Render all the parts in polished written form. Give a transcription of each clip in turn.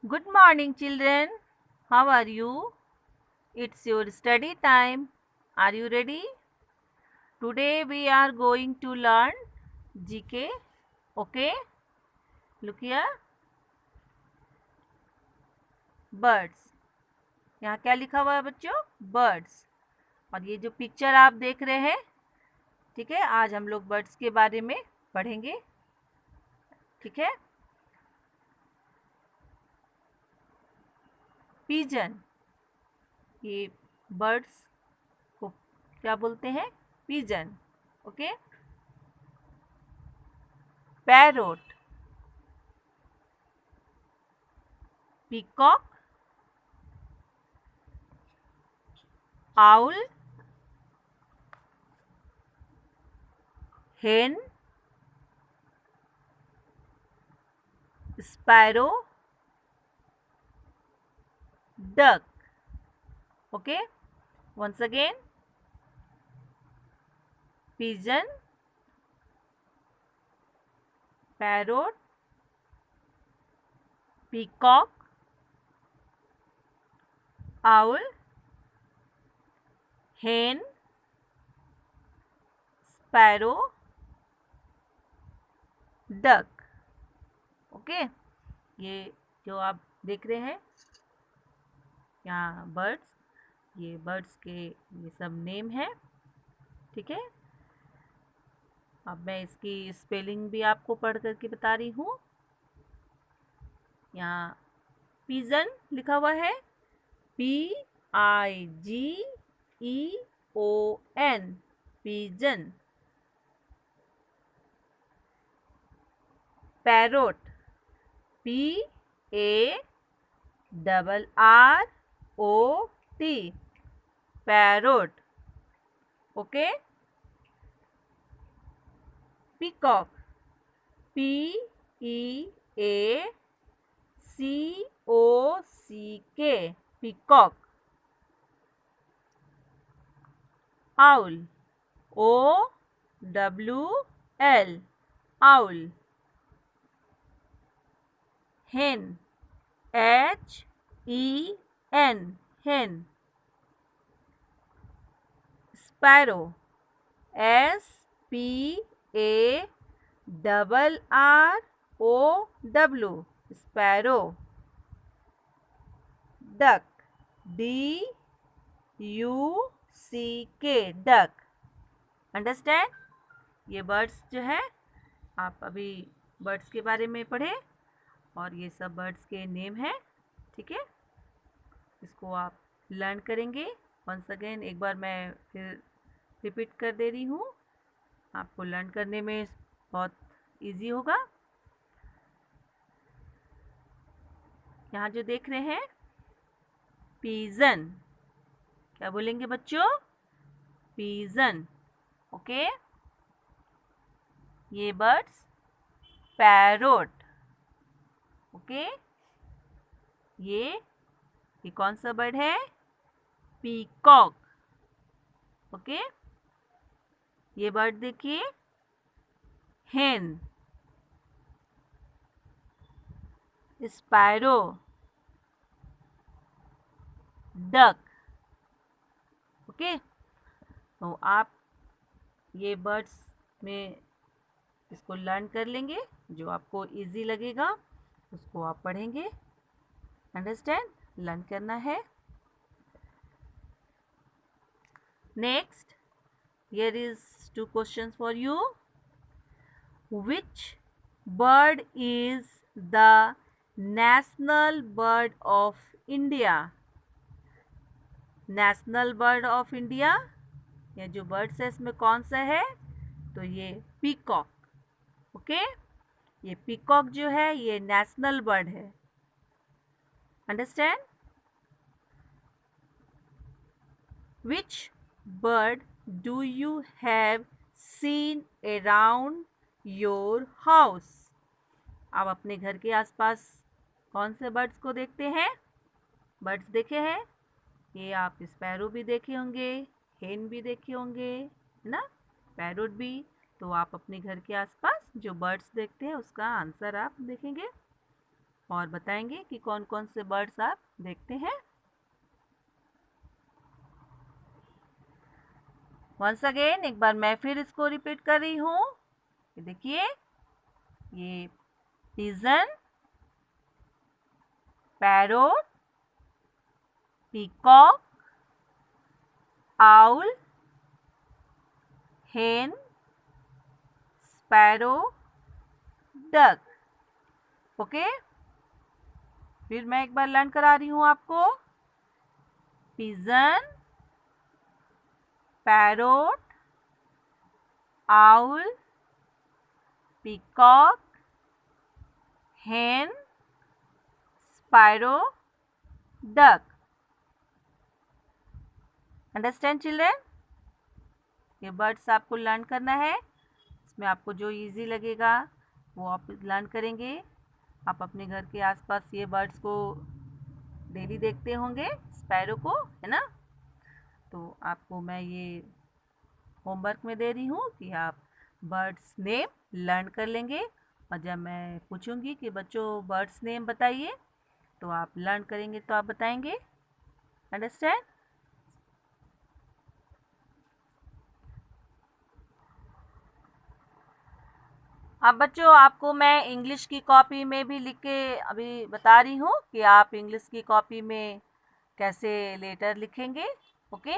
Good morning, children. How are you? It's your study time. Are you ready? Today we are going to learn GK. Okay? Look here. Birds. यहाँ क्या लिखा हुआ है बच्चों? Birds. और ये जो पिक्चर आप देख रहे हैं, ठीक है, आज हम लोग बर्ड्स के बारे में पढ़ेंगे. ठीक है. पिजन. ये बर्ड्स को क्या बोलते हैं? Pigeon. Okay. Parrot. Peacock. Owl. hen, sparrow, duck. Okay, once again, pigeon, parrot, peacock, owl, hen, sparrow, duck. Okay. ये जो आप देख रहे हैं यहाँ बर्ड्स, ये बर्ड्स के ये सब नेम है. ठीक है. अब मैं इसकी स्पेलिंग भी आपको पढ़ करके बता रही हूँ. यहाँ पिजन लिखा हुआ है, PIGEON, pigeon. Parrot, PARROT, parrot. Okay. Peacock, PEACOCK, peacock. Owl, OWL, owl. hen, HEN, hen. sparrow, SPARROW, sparrow. duck, DUCK, duck. Understand. ये बर्ड्स जो है, आप अभी बर्ड्स के बारे में पढ़े और ये सब बर्ड्स के नेम हैं. ठीक है. इसको आप लर्न करेंगे. वंस अगेन एक बार मैं फिर रिपीट कर दे रही हूँ. आपको लर्न करने में बहुत इजी होगा. यहाँ जो देख रहे हैं पिजन, क्या बोलेंगे बच्चों? पिजन. ओके. ये बर्ड्स पैरोट. ओके. ये कौन सा बर्ड है? पीकॉक. ओके. ये बर्ड देखिए, हेन, स्पैरो, डक. ओके. तो आप ये बर्ड्स में इसको लर्न कर लेंगे. जो आपको इजी लगेगा उसको आप पढ़ेंगे. अंडरस्टैंड. लर्न करना है. Next, here is 2 questions for you. Which bird is the national bird of India? National bird of India, ये जो बर्ड्स है इसमें कौन सा है? तो ये पीकॉक. ओके. ये पीकॉक जो है ये नेशनल बर्ड है. Understand. Which bird do you have seen around your house? आप अपने घर के आसपास कौन से बर्ड्स को देखते हैं? बर्ड्स देखे हैं? ये आप स्पैरो भी देखे होंगे, हेन भी देखे होंगे, है ना, पैरोट भी. तो आप अपने घर के आसपास जो बर्ड्स देखते हैं उसका आंसर आप देखेंगे. और बताएंगे कि कौन कौन से बर्ड्स आप देखते हैं। वंस अगेन एक बार मैं फिर इसको रिपीट कर रही हूँ। देखिए, ये पिजन, पैरोट, पीकॉक, आउल, हेन, स्पैरो, डक। ओके, फिर मैं एक बार लर्न करा रही हूँ आपको। पिजन, पैरोट, आउल, पीकॉक, हेन, स्पैरो, डक। Understand children? ये बर्ड्स आपको लर्न करना है। इसमें आपको जो इजी लगेगा वो आप लर्न करेंगे। आप अपने घर के आसपास ये बर्ड्स को डेली देखते होंगे, स्पैरो को, है ना? तो आपको मैं ये होमवर्क में दे रही हूँ कि आप बर्ड्स नेम लर्न कर लेंगे। और जब मैं पूछूंगी कि बच्चों बर्ड्स नेम बताइए, तो आप लर्न करेंगे तो आप बताएंगे। अंडरस्टैंड? अब बच्चों आपको मैं इंग्लिश की कॉपी में भी लिख के अभी बता रही हूँ कि आप इंग्लिश की कॉपी में कैसे लेटर लिखेंगे। ओके,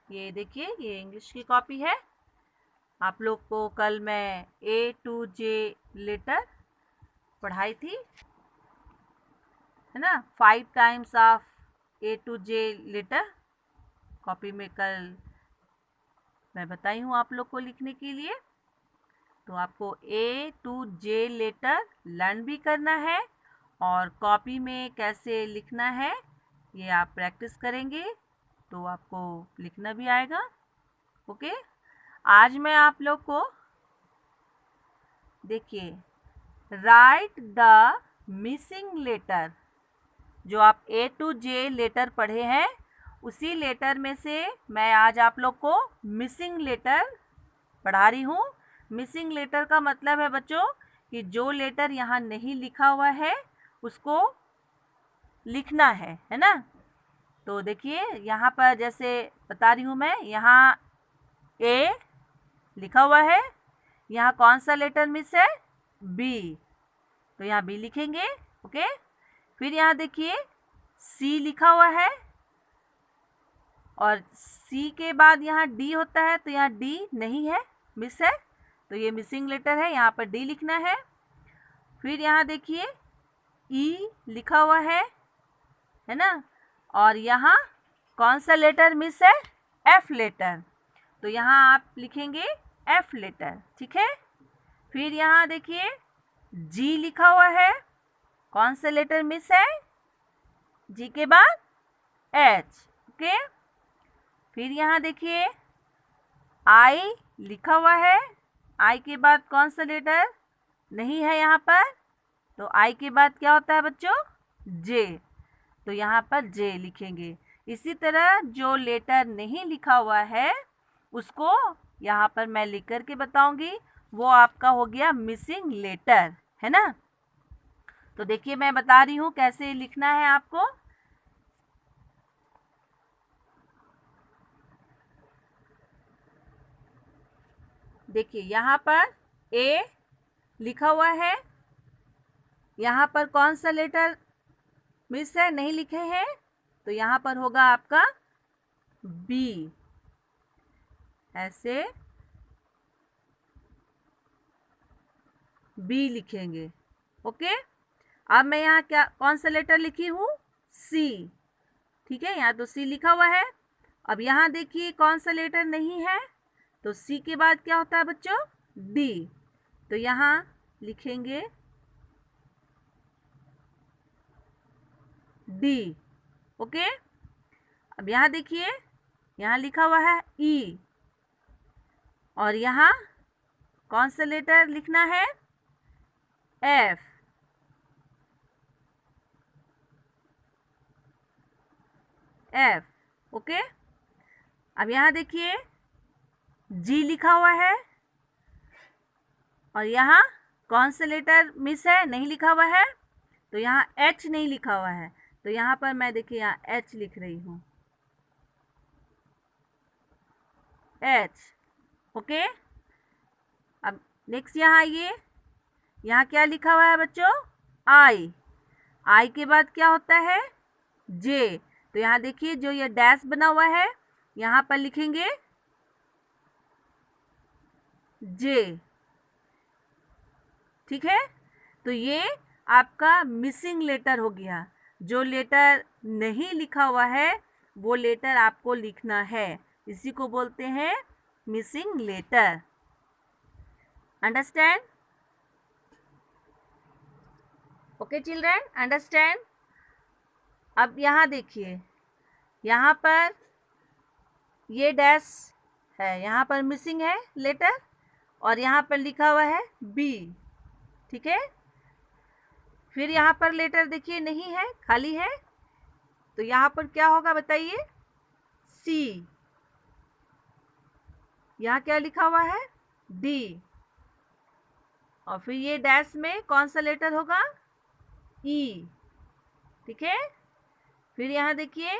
ये देखिए, ये इंग्लिश की कॉपी है। आप लोग को कल मैं A to J लेटर पढ़ाई थी, है ना? 5 times of A to J letter copy में कल मैं बताई हूँ आप लोग को लिखने के लिए। तो आपको A to J letter learn भी करना है और कॉपी में कैसे लिखना है ये आप प्रैक्टिस करेंगे तो आपको लिखना भी आएगा। ओके, आज मैं आप लोग को देखिए, राइट द मिसिंग लेटर, जो आप A to J लेटर पढ़े हैं उसी लेटर में से मैं आज आप लोग को मिसिंग लेटर पढ़ा रही हूँ। मिसिंग लेटर का मतलब है बच्चों कि जो लेटर यहाँ नहीं लिखा हुआ है उसको लिखना है ना? तो देखिए, यहाँ पर जैसे बता रही हूँ मैं, यहाँ A लिखा हुआ है, यहाँ कौन सा लेटर मिस है? B, तो यहाँ B लिखेंगे। ओके, फिर यहाँ देखिए C लिखा हुआ है और C के बाद यहाँ D होता है, तो यहाँ D नहीं है, मिस है, तो ये मिसिंग लेटर है, यहाँ पर D लिखना है। फिर यहाँ देखिए E लिखा हुआ है ना? और यहाँ कौन सा लेटर मिस है? F लेटर, तो यहाँ आप लिखेंगे F लेटर, ठीक है? फिर यहाँ देखिए G लिखा हुआ है, कौन सा लेटर मिस है? G के बाद H। ओके, फिर यहाँ देखिए I लिखा हुआ है, I के बाद कौन सा लेटर नहीं है यहाँ पर? तो I के बाद क्या होता है बच्चों? J, तो यहाँ पर J लिखेंगे। इसी तरह जो लेटर नहीं लिखा हुआ है उसको यहाँ पर मैं लिख कर के बताऊंगी, वो आपका हो गया मिसिंग लेटर, है ना? तो देखिए मैं बता रही हूँ कैसे लिखना है आपको। देखिए यहाँ पर A लिखा हुआ है, यहाँ पर कौन सा लेटर मिस है, नहीं लिखे हैं, तो यहाँ पर होगा आपका B, ऐसे B लिखेंगे। ओके, अब मैं यहाँ क्या कौन सा लेटर लिखी हूँ? C, ठीक है, यहाँ तो C लिखा हुआ है। अब यहाँ देखिए कौन सा लेटर नहीं है, तो C के बाद क्या होता है बच्चों? D, तो यहाँ लिखेंगे D। ओके, अब यहाँ देखिए, यहाँ लिखा हुआ है E और यहाँ कौन सा लेटर लिखना है? F। F, ओके, अब यहाँ देखिए जी लिखा हुआ है, और यहाँ कौन सा लेटर मिस है, नहीं लिखा हुआ है, तो यहाँ एच नहीं लिखा हुआ है, तो यहाँ पर मैं देखिए यहाँ एच लिख रही हूँ, एच। ओके, अब नेक्स्ट यहाँ आइए, यहाँ क्या लिखा हुआ है बच्चों, आई। आई के बाद क्या होता है, जे। तो यहाँ देखिए जो ये डैश बना हुआ है, यहाँ पर लिखेंगे जे, ठीक है। तो ये आपका मिसिंग लेटर हो गया। जो लेटर नहीं लिखा हुआ है वो लेटर आपको लिखना है, इसी को बोलते हैं missing letter. Understand? Okay children, understand? अब यहाँ देखिए, यहाँ पर ये डैश है, यहाँ पर मिसिंग है लेटर, और यहाँ पर लिखा हुआ है बी, ठीक है। फिर यहाँ पर लेटर देखिए नहीं है, खाली है, तो यहाँ पर क्या होगा बताइए, सी। यहाँ क्या लिखा हुआ है, डी, और फिर ये डैश में कौन सा लेटर होगा, ई, ठीक है। फिर यहाँ देखिए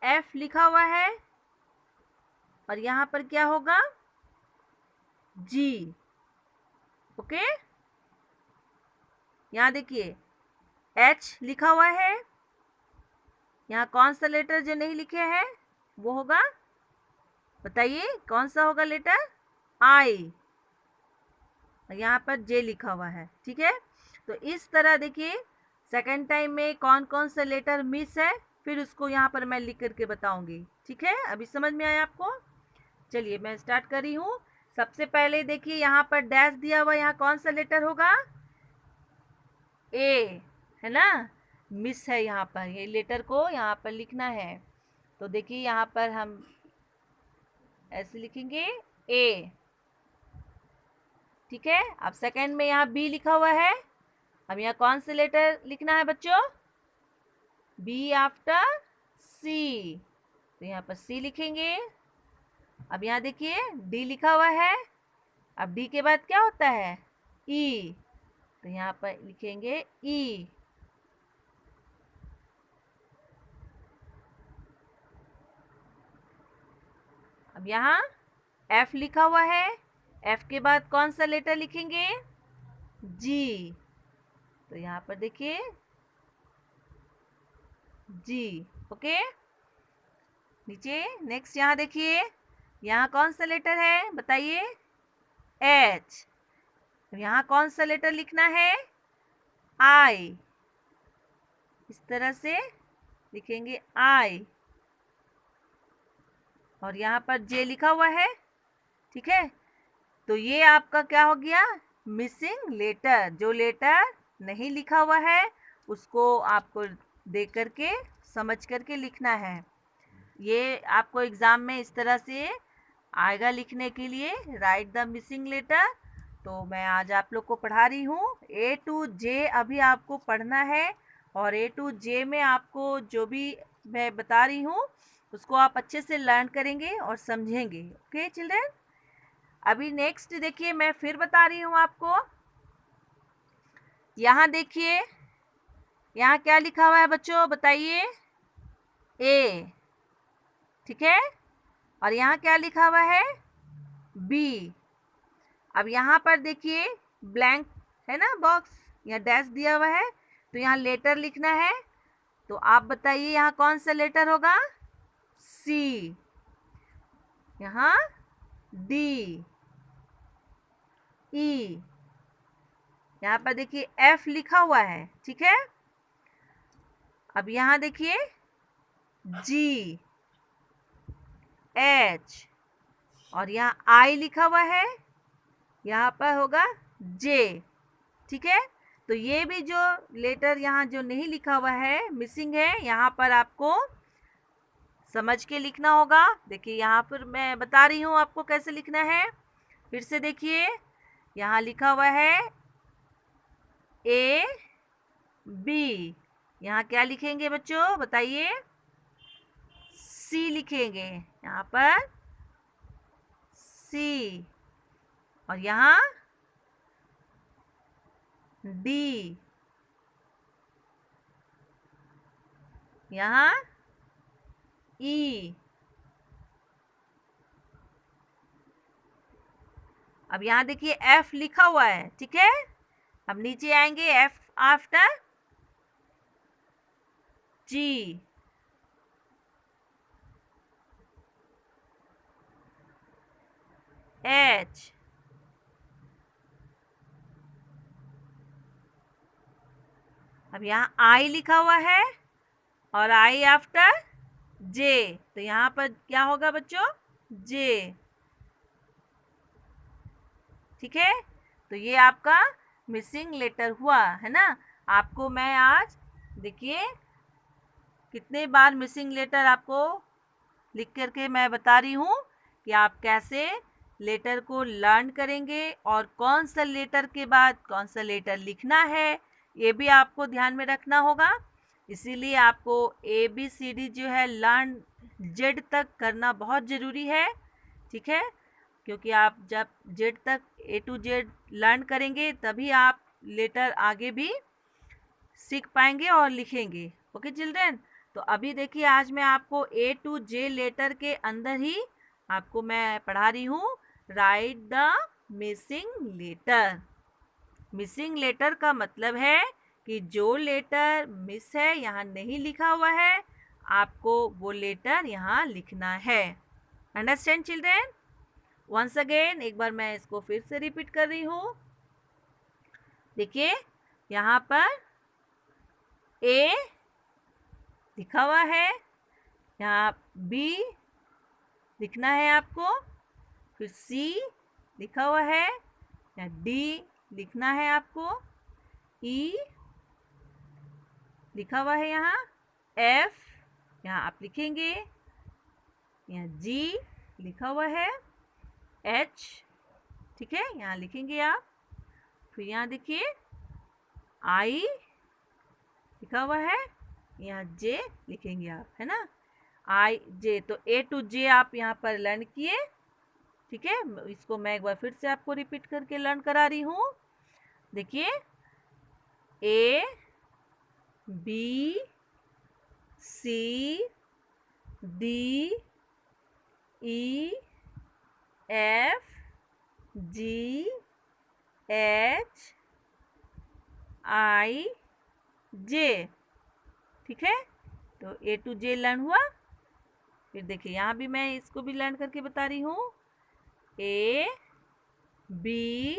एफ लिखा हुआ है, और यहाँ पर क्या होगा, जी। ओके, यहाँ देखिए एच लिखा हुआ है, यहाँ कौन सा लेटर जो नहीं लिखे हैं वो होगा, बताइए कौन सा होगा लेटर, आई। यहाँ पर जे लिखा हुआ है, ठीक है। तो इस तरह देखिए सेकंड टाइम में कौन कौन सा लेटर मिस है, फिर उसको यहाँ पर मैं लिख करके बताऊंगी, ठीक है। अभी समझ में आया आपको? चलिए मैं स्टार्ट कर रही हूँ। सबसे पहले देखिए यहाँ पर डैश दिया हुआ, यहाँ कौन सा लेटर होगा, ए, है ना, मिस है। यहाँ पर ये लेटर को यहाँ पर लिखना है, तो देखिए यहाँ पर हम ऐसे लिखेंगे ए, ठीक है। अब सेकंड में यहाँ बी लिखा हुआ है, अब यहाँ कौन से लेटर लिखना है बच्चों, बी आफ्टर सी, तो यहाँ पर सी लिखेंगे। अब यहाँ देखिए डी लिखा हुआ है, अब डी के बाद क्या होता है, ई, तो यहाँ पर लिखेंगे ई। अब यहाँ एफ लिखा हुआ है, एफ के बाद कौन सा लेटर लिखेंगे, जी, तो यहाँ पर देखिए जी। ओके, नीचे नेक्स्ट यहाँ देखिए, यहाँ कौन सा लेटर है बताइए, एच। यहाँ कौन सा लेटर लिखना है, आई, इस तरह से लिखेंगे आई, और यहाँ पर जे लिखा हुआ है, ठीक है। तो ये आपका क्या हो गया, मिसिंग लेटर। जो लेटर नहीं लिखा हुआ है उसको आपको देख करके समझ करके लिखना है। ये आपको एग्जाम में इस तरह से आएगा लिखने के लिए, राइट द मिसिंग लेटर। तो मैं आज आप लोग को पढ़ा रही हूँ ए टू जे, अभी आपको पढ़ना है, और ए टू जे में आपको जो भी मैं बता रही हूँ उसको आप अच्छे से लर्न करेंगे और समझेंगे। ओके चिल्ड्रन, अभी नेक्स्ट देखिए मैं फिर बता रही हूँ आपको। यहाँ देखिए यहाँ क्या लिखा हुआ है बच्चों बताइए, ए, ठीक है। और यहाँ क्या लिखा हुआ है, बी। अब यहाँ पर देखिए ब्लैंक है ना बॉक्स, यहाँ डैश दिया हुआ है, तो यहाँ लेटर लिखना है। तो आप बताइए यहाँ कौन सा लेटर होगा, सी, यहाँ डी, ई, यहाँ पर देखिए एफ लिखा हुआ है, ठीक है। अब यहाँ देखिए जी, एच, और यहाँ आई लिखा हुआ है, यहाँ पर होगा जे, ठीक है। तो ये भी जो लेटर यहाँ जो नहीं लिखा हुआ है, मिसिंग है, यहाँ पर आपको समझ के लिखना होगा। देखिए यहाँ पर मैं बता रही हूँ आपको कैसे लिखना है। फिर से देखिए यहाँ लिखा हुआ है ए बी, यहाँ क्या लिखेंगे बच्चों बताइए, सी लिखेंगे यहाँ पर सी, और यहाँ डी, यहाँ ई। अब यहाँ देखिए एफ लिखा हुआ है, ठीक है। अब नीचे आएंगे, एफ आफ्टर जी, एच, अब यहाँ आई लिखा हुआ है और आई आफ्टर जे, तो यहाँ पर क्या होगा बच्चों, जे, ठीक है। तो ये आपका मिसिंग लेटर हुआ है ना। आपको मैं आज देखिए कितने बार मिसिंग लेटर आपको लिख करके मैं बता रही हूँ कि आप कैसे लेटर को लर्न करेंगे और कौन सा लेटर के बाद कौन सा लेटर लिखना है, ये भी आपको ध्यान में रखना होगा। इसीलिए आपको ABCD जो है लर्न जेड तक करना बहुत ज़रूरी है, ठीक है। क्योंकि आप जब जेड तक A to Z लर्न करेंगे तभी आप लेटर आगे भी सीख पाएंगे और लिखेंगे। ओके चिल्ड्रन, तो अभी देखिए आज मैं आपको A to J लेटर के अंदर ही आपको मैं पढ़ा रही हूँ write the missing letter. Missing letter का मतलब है कि जो लेटर मिस है, यहाँ नहीं लिखा हुआ है, आपको वो लेटर यहाँ लिखना है। Understand children? वंस अगेन एक बार मैं इसको फिर से रिपीट कर रही हूँ। देखिए यहाँ पर ए लिखा हुआ है, यहाँ बी लिखना है आपको, फिर सी लिखा हुआ है, यहाँ डी लिखना है आपको, ई लिखा हुआ है, यहाँ एफ यहाँ आप लिखेंगे, यहाँ जी लिखा हुआ है, एच ठीक है यहाँ लिखेंगे आप, फिर यहाँ देखिए आई लिखा हुआ है, यहाँ जे लिखेंगे आप, है ना, आई जे। तो A to J आप यहाँ पर लर्न किए, ठीक है। इसको मैं एक बार फिर से आपको रिपीट करके लर्न करा रही हूँ। देखिए A B C D E F G H I J, ठीक है। तो A to J लर्न हुआ। फिर देखिए यहाँ भी मैं इसको भी लर्न करके बता रही हूँ, A B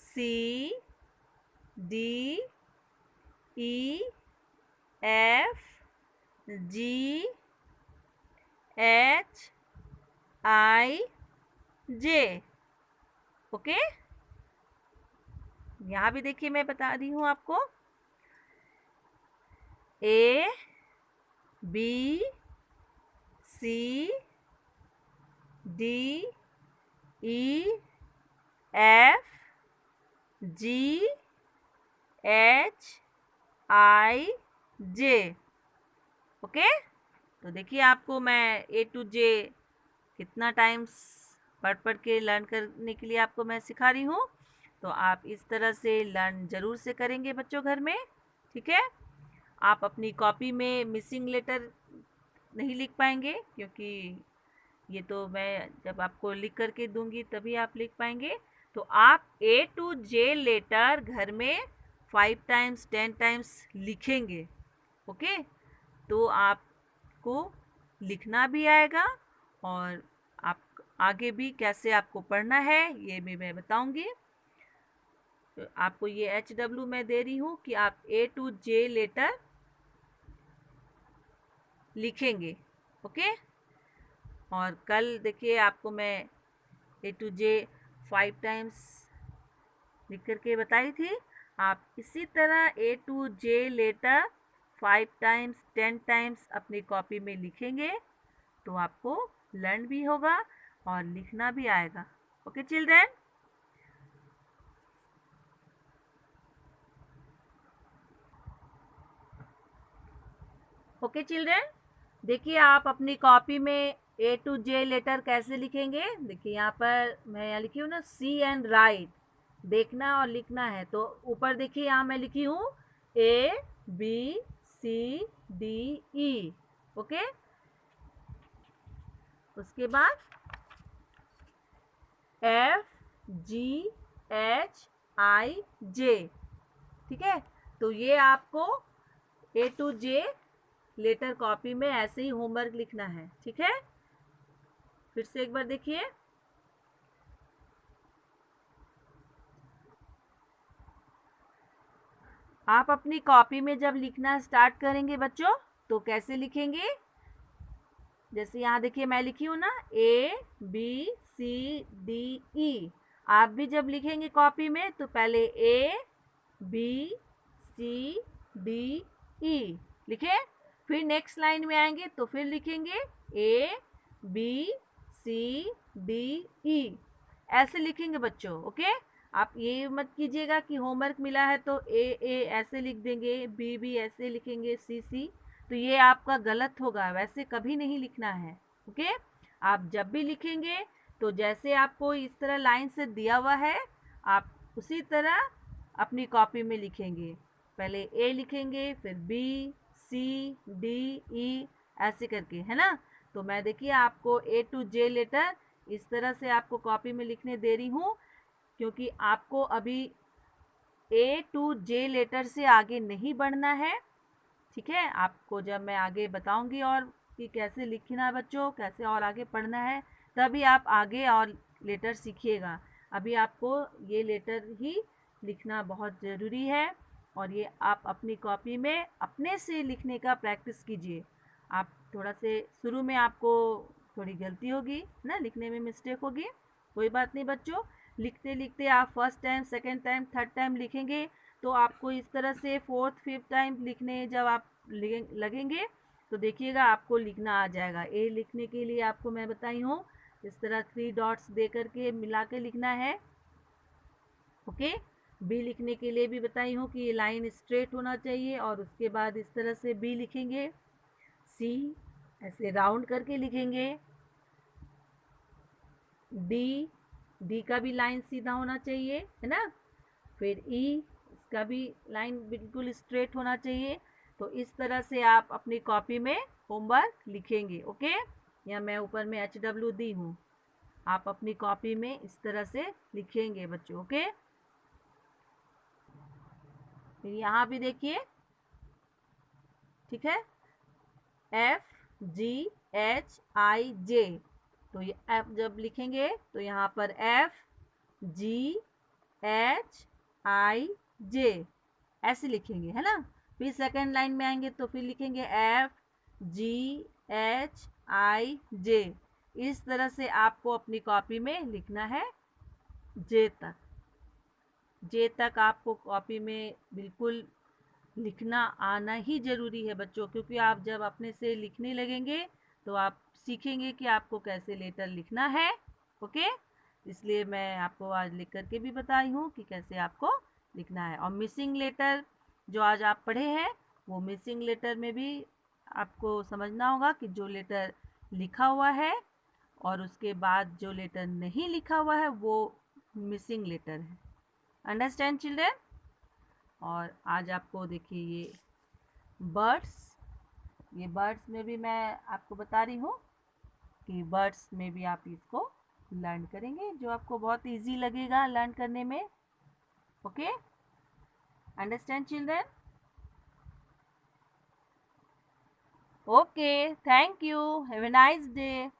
C D E F G H I J, okay. यहाँ भी देखिए मैं बता रही हूँ आपको, A B C D E F G H I J, okay. तो देखिए आपको मैं A to J कितना टाइम्स पढ़ पढ़ के लर्न करने के लिए आपको मैं सिखा रही हूँ। तो आप इस तरह से लर्न ज़रूर से करेंगे बच्चों घर में, ठीक है। आप अपनी कॉपी में मिसिंग लेटर नहीं लिख पाएंगे, क्योंकि ये तो मैं जब आपको लिख करके दूंगी तभी आप लिख पाएंगे। तो आप A to J लेटर घर में 5 टाइम्स 10 टाइम्स लिखेंगे, ओके। तो आपको लिखना भी आएगा और आप आगे भी कैसे आपको पढ़ना है ये भी मैं बताऊंगी। तो आपको ये HW मैं दे रही हूँ कि आप A to J लेटर लिखेंगे, ओके। और कल देखिए आपको मैं A to J 5 टाइम्स लिख करके बताई थी। आप इसी तरह A to J letter 5 times 10 times अपनी कॉपी में लिखेंगे तो आपको लर्न भी होगा और लिखना भी आएगा, ओके चिल्ड्रन। ओके चिल्ड्रन, देखिए आप अपनी कॉपी में ए टू जे लेटर कैसे लिखेंगे? देखिए यहाँ पर मैं यहाँ लिखी हूँ ना, सी एंड राइट, देखना और लिखना है। तो ऊपर देखिए यहाँ मैं लिखी हूँ A B C D E, okay. उसके बाद एफ जी एच आई जे, ठीक है। तो ये आपको ए टू जे लेटर कॉपी में ऐसे ही होमवर्क लिखना है, ठीक है। फिर से एक बार देखिए, आप अपनी कॉपी में जब लिखना स्टार्ट करेंगे बच्चों, तो कैसे लिखेंगे? जैसे यहाँ देखिए मैं लिखी हूँ ना, ए बी सी डी ई। आप भी जब लिखेंगे कॉपी में तो पहले ए बी सी डी ई लिखे, फिर नेक्स्ट लाइन में आएंगे तो फिर लिखेंगे ए बी सी डी ई, ऐसे लिखेंगे बच्चों, ओके। आप ये मत कीजिएगा कि होमवर्क मिला है तो ए ऐसे लिख देंगे, बी ऐसे लिखेंगे, सी, तो ये आपका गलत होगा, वैसे कभी नहीं लिखना है, ओके। आप जब भी लिखेंगे तो जैसे आपको इस तरह लाइन से दिया हुआ है, आप उसी तरह अपनी कॉपी में लिखेंगे। पहले ए लिखेंगे, फिर बी सी डी ई, ऐसे करके, है ना। तो मैं देखिए आपको ए टू जे लेटर इस तरह से आपको कॉपी में लिखने दे रही हूँ, क्योंकि आपको अभी ए टू जे लेटर से आगे नहीं बढ़ना है, ठीक है। आपको जब मैं आगे बताऊंगी और कि कैसे लिखना है बच्चों, कैसे और आगे पढ़ना है, तभी आप आगे और लेटर सीखिएगा। अभी आपको ये लेटर ही लिखना बहुत ज़रूरी है, और ये आप अपनी कॉपी में अपने से लिखने का प्रैक्टिस कीजिए। आप थोड़ा से शुरू में आपको थोड़ी गलती होगी ना, लिखने में मिस्टेक होगी, कोई बात नहीं बच्चों। लिखते लिखते आप first time, second time, third time लिखेंगे तो आपको इस तरह से फोर्थ फिफ्थ टाइम लिखने जब आप लगेंगे तो देखिएगा आपको लिखना आ जाएगा। ए लिखने के लिए आपको मैं बताई हूँ, इस तरह 3 डॉट्स दे करके मिला के लिखना है, ओके। बी लिखने के लिए भी बताई हूँ कि ये लाइन स्ट्रेट होना चाहिए, और उसके बाद इस तरह से बी लिखेंगे, सी ऐसे राउंड करके लिखेंगे, डी का भी लाइन सीधा होना चाहिए, है ना। फिर ई, इसका भी लाइन बिल्कुल स्ट्रेट होना चाहिए। तो इस तरह से आप अपनी कॉपी में होमवर्क लिखेंगे, ओके। या मैं ऊपर में HW दी हूँ, आप अपनी कॉपी में इस तरह से लिखेंगे बच्चों, ओके। फिर यहाँ भी देखिए, ठीक है, FGHIJ, तो ये एफ जब लिखेंगे तो यहाँ पर FGHIJ ऐसे लिखेंगे, है ना। फिर सेकंड लाइन में आएंगे तो फिर लिखेंगे FGHIJ। इस तरह से आपको अपनी कॉपी में लिखना है जे तक। जे तक आपको कॉपी में बिल्कुल लिखना आना ही ज़रूरी है बच्चों, क्योंकि आप जब अपने से लिखने लगेंगे तो आप सीखेंगे कि आपको कैसे लेटर लिखना है, ओके। इसलिए मैं आपको आज लिख करके भी बताई हूँ कि कैसे आपको लिखना है। और मिसिंग लेटर जो आज आप पढ़े हैं, वो मिसिंग लेटर में भी आपको समझना होगा कि जो लेटर लिखा हुआ है और उसके बाद जो लेटर नहीं लिखा हुआ है वो मिसिंग लेटर है। Understand children? और आज आपको देखिए ये बर्ड्स में भी मैं आपको बता रही हूँ कि बर्ड्स में भी आप इसको लर्न करेंगे, जो आपको बहुत इजी लगेगा लर्न करने में, okay. Understand children? Okay, thank you, have a nice day.